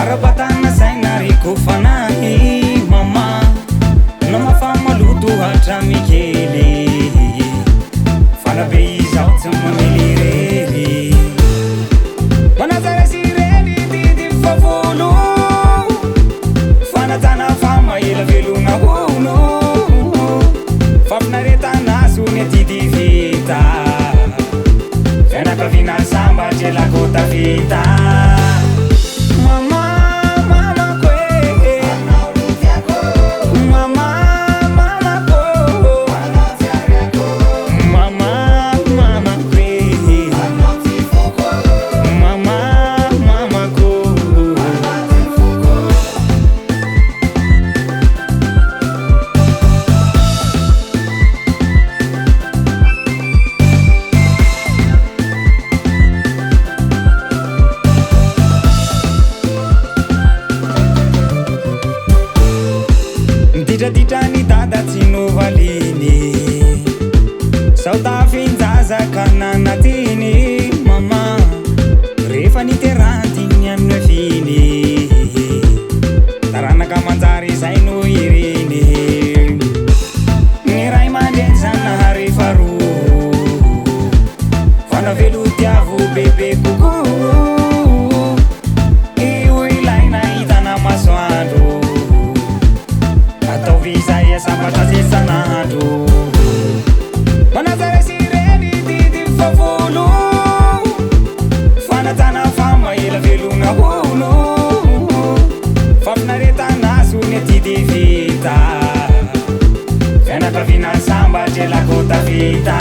arabatana sainary kofanahy mama namafa maloto hatramikely fanabe izao tsy mamelirery manazarasirely didi favolo fanatana fama ela velona hono fampinaretanazy didi vita fianakavina samba jelakota vita ditraditra dada tsy novaliny sautafinjazakananatiny mama rehefa niterantiny amin'ny aviny taranaka manjary zay no iriny ny ray mandeny zanahary faro fanavelo tiavo bebe koko io ilaina hitana masoandro Vizaya sampatasi sanado manazarasirely didi favolo fanatana fama ela velona hono fampinaretanazy didi vita fianakavina samba jelakota vita